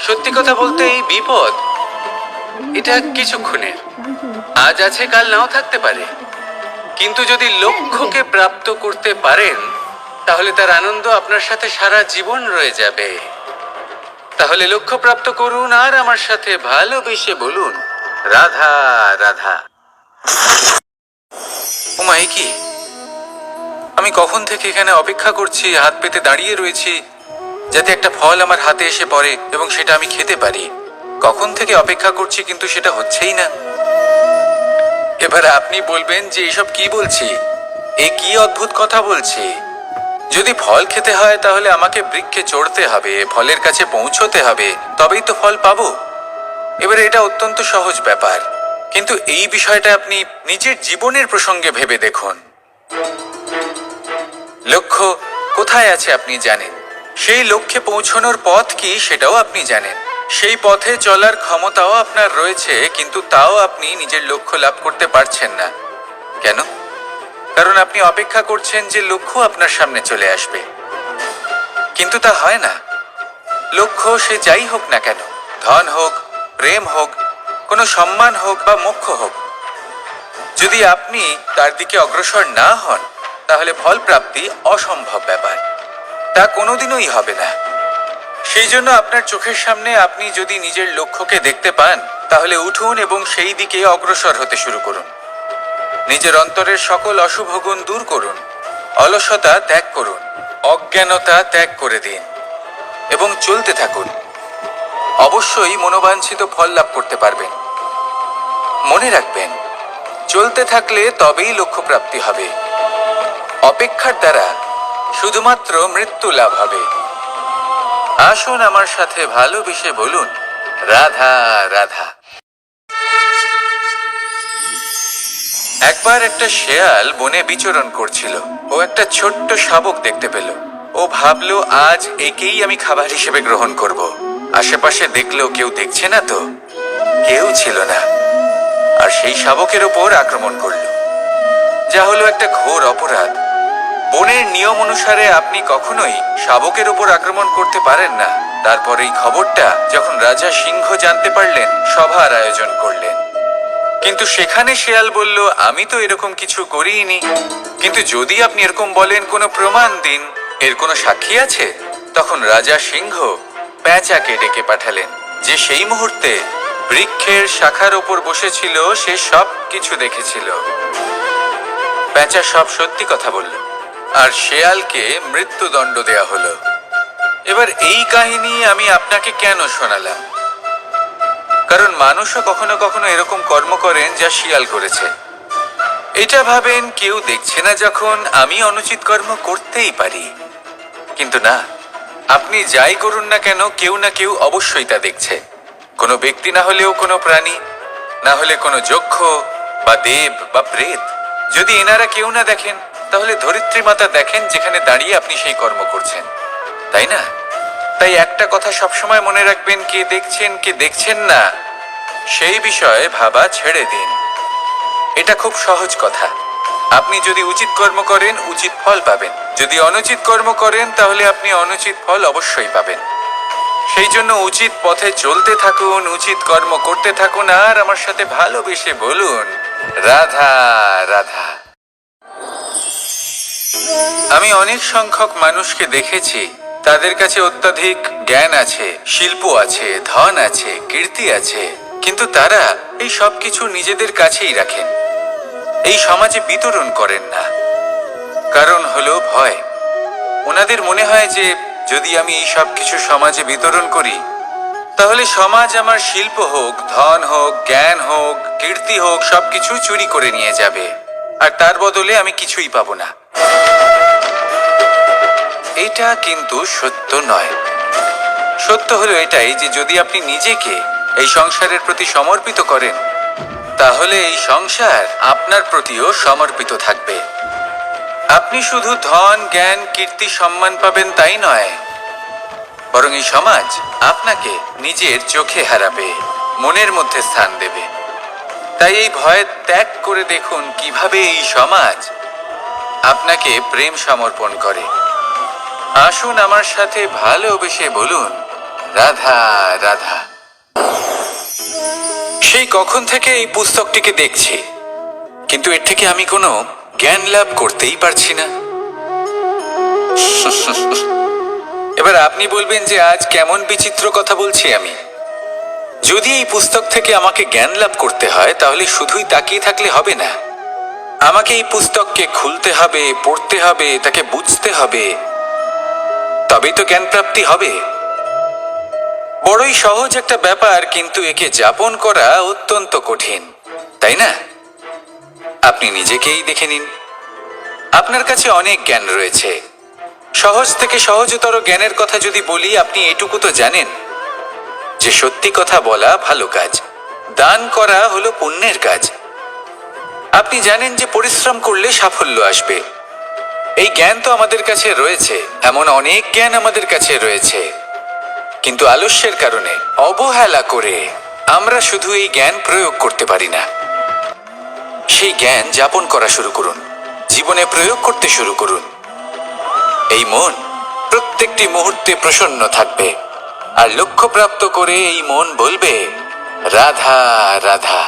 সত্যি কথা বলতে এই বিপদ এটা কিছুক্ষণের, আজ আছে কাল নাও থাকতে পারে। কিন্তু যদি লক্ষ্যকে প্রাপ্ত করতে পারেন তাহলে তার আনন্দ আপনার সাথে সারা জীবন রয়ে যাবে। তাহলে লক্ষ্য প্রাপ্ত করুন আর আমার সাথে ভালোবেসে বলুন, রাধা রাধা। ওমাই কি, আমি কখন থেকে এখানে অপেক্ষা করছি, হাত পেতে দাঁড়িয়ে রয়েছি যাতে একটা ফল আমার হাতে এসে পড়ে এবং সেটা আমি খেতে পারি। কখন থেকে অপেক্ষা করছি কিন্তু সেটা হচ্ছেই না। এবার আপনি বলবেন যে এসব কি বলছি, এ কি অদ্ভুত কথা বলছি। যদি ফল খেতে হয় তাহলে আমাকে বৃক্ষে চড়তে হবে, ফলের কাছে পৌঁছতে হবে, তবেই তো ফল পাবো। এবারে এটা অত্যন্ত সহজ ব্যাপার, কিন্তু এই বিষয়টা আপনি নিজের জীবনের প্রসঙ্গে ভেবে দেখুন। লক্ষ্য কোথায় আছে আপনি জানেন, সেই লক্ষ্যে পৌঁছানোর পথ কি সেটাও আপনি জানেন, সেই পথে চলার ক্ষমতাও আপনার রয়েছে, কিন্তু তাও আপনি নিজের লক্ষ্য লাভ করতে পারছেন না। কেন? কারণ আপনি অপেক্ষা করছেন যে লক্ষ্য আপনার সামনে চলে আসবে, কিন্তু তা হয় না। লক্ষ্য সে যাই হোক না কেন, ধন হোক, প্রেম হোক, কোনো সম্মান হোক বা মোক্ষ হোক, যদি আপনি তার দিকে অগ্রসর না হন তাহলে ফল প্রাপ্তি অসম্ভব ব্যাপার, তা কোনোদিনই হবে না। সেই জন্য আপনার চোখের সামনে আপনি যদি নিজের লক্ষ্যকে দেখতে পান তাহলে উঠুন এবং সেই দিকে অগ্রসর হতে শুরু করুন। নিজের অন্তরের সকল অশুভ গুণ দূর করুন, অলসতা ত্যাগ করুন, অজ্ঞানতা ত্যাগ করে দিন এবং চলতে থাকুন। অবশ্যই মনোবাঞ্ছিত ফল লাভ করতে পারবেন। মনে রাখবেন, চলতে থাকলে তবেই লক্ষ্য প্রাপ্তি হবে। অপেক্ষার দ্বারা শুধুমাত্র মৃত্যু লাভ হবে। আসুন আমার সাথে ভালোবেসে বলুন, রাধা রাধা। একবার একটা শেয়াল বনে বিচরণ করছিল। ও একটা ছোট্ট শাবক দেখতে পেল। ও ভাবলো, আজ একেই আমি খাবার হিসেবে গ্রহণ করব। আশেপাশে দেখলো কেউ দেখছে না তো, কেউ ছিল না, আর সেই শাবকের ওপর আক্রমণ করলো, যা হলো একটা ঘোর অপরাধ। বনের নিয়ম অনুসারে আপনি কখনোই শাবকের ওপর আক্রমণ করতে পারেন না। তারপর এই খবরটা যখন রাজা সিংহ জানতে পারলেন, সভার আয়োজন করলেন। কিন্তু সেখানে শেয়াল বলল, আমি তো এরকম কিছু করিনি। কিন্তু যদি আপনি এরকম বলেন, কোনো প্রমাণ দিন, এর কোনো সাক্ষী আছে? তখন রাজা সিংহ পেঁচাকে ডেকে পাঠালেন, যে সেই মুহূর্তে বৃক্ষের শাখার ওপর বসেছিল, সে সব কিছু দেখেছিল। পেঁচা সব সত্যি কথা বলল, আর শেয়ালকে মৃত্যুদণ্ড দেয়া হলো। এবার এই কাহিনী আমি আপনাকে কেন শোনালাম? কারণ মানুষও কখনো কখনো এরকম কর্ম করেন যা শিয়াল করেছে। এটা ভাবেন কেউ দেখছে না, যখন আমি অনুচিত কর্ম করতেই পারি। কিন্তু না, আপনি যাই করুন না কেন, কেউ না কেউ অবশ্যই তা দেখছে। কোনো ব্যক্তি না হলেও কোনো প্রাণী, না হলে কোনো যক্ষ বা দেব বা প্রেত। যদি এনারা কেউ না দেখেন তাহলে ধরিত্রী মাতা দেখেন, যেখানে দাঁড়িয়ে আপনি সেই কর্ম করছেন, তাই না? তাই একটা কথা সবসময় মনে রাখবেন, কে দেখছেন কে দেখছেন না সেই বিষয়ে ভাবা ছেড়ে দিন। এটা খুব সহজ কথা। আপনি যদি উচিত কর্ম করেন উচিত ফল পাবেন, যদি অনুচিত কর্ম করেন তাহলে আপনি অনুচিত ফল অবশ্যই পাবেন। সেই জন্য উচিত পথে চলতে থাকুন, উচিত কর্ম করতে থাকুন, আর আমার সাথে ভালোবেসে বলুন, রাধা রাধা। আমি অনেক সংখ্যক মানুষকে দেখেছি, তাদের কাছে অত্যাধিক জ্ঞান আছে, শিল্প আছে, ধন আছে, কীর্তি আছে, কিন্তু তারা এই সব কিছু নিজেদের কাছেই রাখেন, এই সমাজে বিতরণ করেন না। কারণ হলো ভয়। ওনাদের মনে হয় যে যদি আমি এই সব কিছু সমাজে বিতরণ করি তাহলে সমাজ আমার শিল্প হোক, ধন হোক, জ্ঞান হোক, কীর্তি হোক, সবকিছু চুরি করে নিয়ে যাবে, আর তার বদলে আমি কিছুই পাবো না। এটা কিন্তু সত্য নয়। সত্য হলো এটাই যে যদি আপনি নিজেকে এই সংসারের প্রতি সমর্পিত করেন তাহলে এই সংসার আপনার প্রতিও সমর্পিত থাকবে। আপনি শুধু ধন, জ্ঞান, কীর্তি, সম্মান পাবেন তাই নয়, বরং এই সমাজ আপনাকে নিজের চোখে হারাবে, মনের মধ্যে স্থান দেবে। তাই এই ভয় ত্যাগ করে দেখুন কিভাবে এই সমাজ আপনাকে প্রেম সমর্পণ করে। আসুন আমার সাথে ভালোবেসে বলুন, রাধা রাধা। সেই কখন থেকে এই পুস্তকটিকে দেখছি, কিন্তু এর থেকে আমি কোনো জ্ঞান লাভ করতেই পারছি না। এবার আপনি বলবেন যে আজ কেমন বিচিত্র কথা বলছি আমি। যদি এই পুস্তক থেকে আমাকে জ্ঞান লাভ করতে হয়, তাহলে শুধুই তাকিয়ে থাকলে হবে না। আমাকে এই পুস্তককে খুলতে হবে, পড়তে হবে, তাকে বুঝতে হবে, তবেই তো জ্ঞান প্রাপ্তি হবে। বড়ই সহজ একটা ব্যাপার, কিন্তু একে যাপন করা অত্যন্ত কঠিন, তাই না? আপনি নিজেকেই দেখে নিন। আপনার কাছে অনেক জ্ঞান রয়েছে। সহজ থেকে সহজতর জ্ঞানের কথা যদি বলি, আপনি এটুকু তো জানেন যে সত্যি কথা বলা ভালো কাজ, দান করা হলো পুণ্যের কাজ। আপনি জানেন যে পরিশ্রম করলে সাফল্য আসবে। এই জ্ঞান তো আমাদের কাছে রয়েছে, এমন অনেক জ্ঞান আমাদের কাছে রয়েছে, কিন্তু আলস্যের কারণে, অবহেলা করে আমরা শুধু এই জ্ঞান প্রয়োগ করতে পারি না। সেই জ্ঞান যাপন করা শুরু করুন, জীবনে প্রয়োগ করতে শুরু করুন। এই মন প্রত্যেকটি মুহূর্তে প্রসন্ন থাকবে, আর লক্ষ্যপ্রাপ্ত করে এই মন বলবে রাধা রাধা।